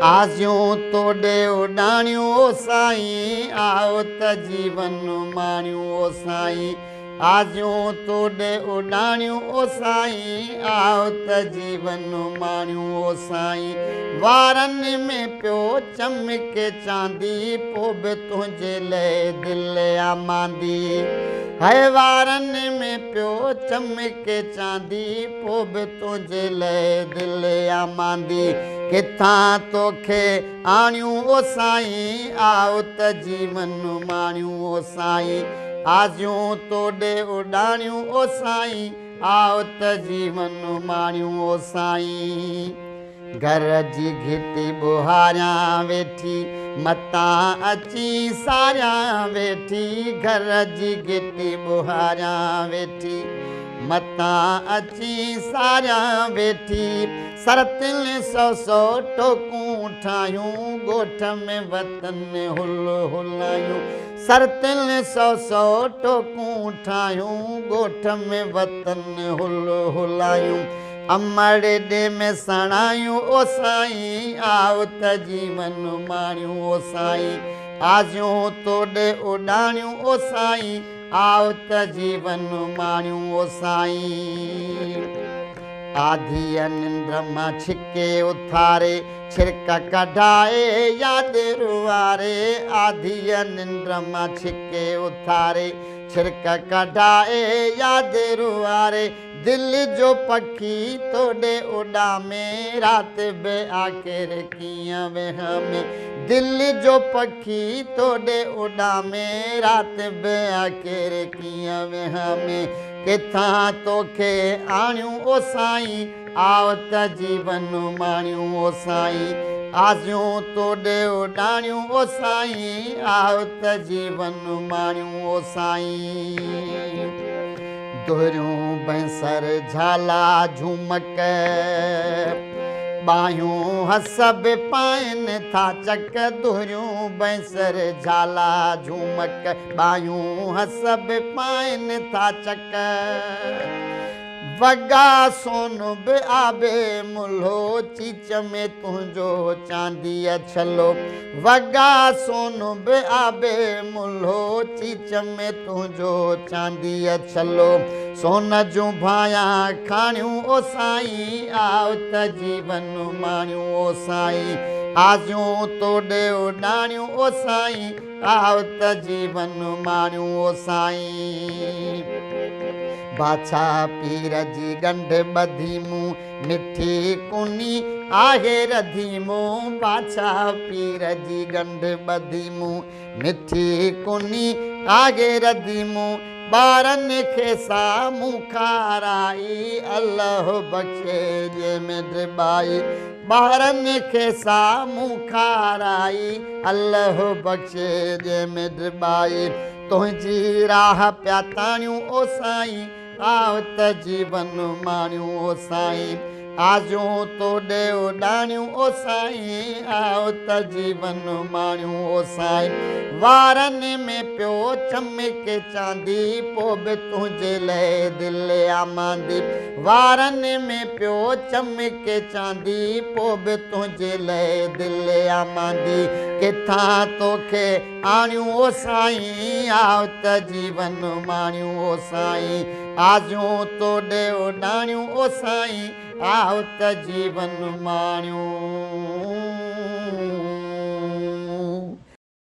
आसियूं तोड़े उडाणियूं ओ साईं, आओ त जीवन माणियूं ओ साईं। आसियूं तोड़े उडाणियूं ओ साईं, आओ त जीवन माणियूं ओ साईं। वारनि में पियो चमके चांदी, पोइ बि तुंहिंजे लाइ दिलि आ मांदी। है वारनि में पियो चमके चांदी, पोइ बि तुंहिंजे लाइ दिलि आ मांदी। किथां तोखे आणियूं ओ साईं, आओ त जीवन माणियूं ओ साईं। आसियूं तोड़े उडाणियूं ओ साईं, आओ त जीवन माणियूं ओ साईं। घर जी घिटी ॿुहारियां वेठी, मतां अची सारियां वेठी। घर जी घिटी ॿुहारियां वेठी, मतां अची सारियां वेठी। सरतिल सौ टोकूं ठाहियूं, ॻोठ में वतन हुल हुलायूं। सरतिल सौ टोकूं ठाहियूं, ॻोठ में वतन हुल हुलायूं। अमड़े में सणायूं ओ साईं, आओ त जीवन माणियूं ओ साईं। आसियूं तोड़े उडाणियूं ओ साईं, आओ त जीवन माणियूं ओ साईं। आधीअ निंड मां छिके उथारे, छिरक कढाए यादि रुआरे। आधीअ निंड मां छिके उथारे, छिरक कढाए यादि रुआरे। दिलि जो पखी तोड़े उॾामे, राति बि आख़िर कीअं वेहामे। दिलि जो पखी तोड़े उॾामे, राति बि आख़िर कीअं वेहामे। किथां तोखे आणियूं ओ साईं, आओ त जीवन माणियूं ओ साईं। आसियूं तोड़े उडाणियूं ओ साईं, आओ त जीवन माणियूं ओ साईं। दुहरियूं बैंसर झाला झूमक, बाहियूं हसब पाइनि था चक। दुहरियूं बैंसर झाला झूमक, बाहियूं हसब पाइनि था चक। वॻा सोन बि आबे मुल्हो, चीच में तुंहिंजो चांदीअ छलो। वॻा सोन बि आबे मुल्हो, चीच में तुंहिंजो चांदीअ छलो। सोन जूं भायां खाणियूं ओ साईं, आओ त जीवन माणियूं ओ साईं। आसियूं तोड़े उडाणियूं ओ साईं, आओ त जीवन माणियूं ओ साईं। बादशाह पीर जी गंढ ॿधी मूं, मिठी कुनी आहे रधी मूं। बादशाह पीर जी गंढ ॿधी मूं, मिठी कुनी आहे रधी मूं। ॿारनि खे साम्हूं खाराई, अल्लाह बख़्शे जे में ड्रिबाई। ॿारनि खे साम्हूं खाराई, अल्लाह बख़्शे जे में ड्रिबाई। तुंहिंजी राह पिया ताणियूं ओ साईं, आओ त जीवन माणियूं ओ साईं। आसियूं तोड़े उडाणियूं ओ साईं, आओ त जीवन माणियूं ओ साईं। वारनि में पियो चमके चांदी, पोइ बि तुंहिंजे लाइ दिलि आ मांदी। वारनि में पियो चमके चांदी, पोइ बि तुंहिंजे लाइ दिलि आ मांदी। किथां तोखे आणियूं ओ साईं, आओ त जीवन माणियूं ओ साईं। आसियूं तोड़े उडाणियूं ओ साईं, आओ त जीवन माणियूं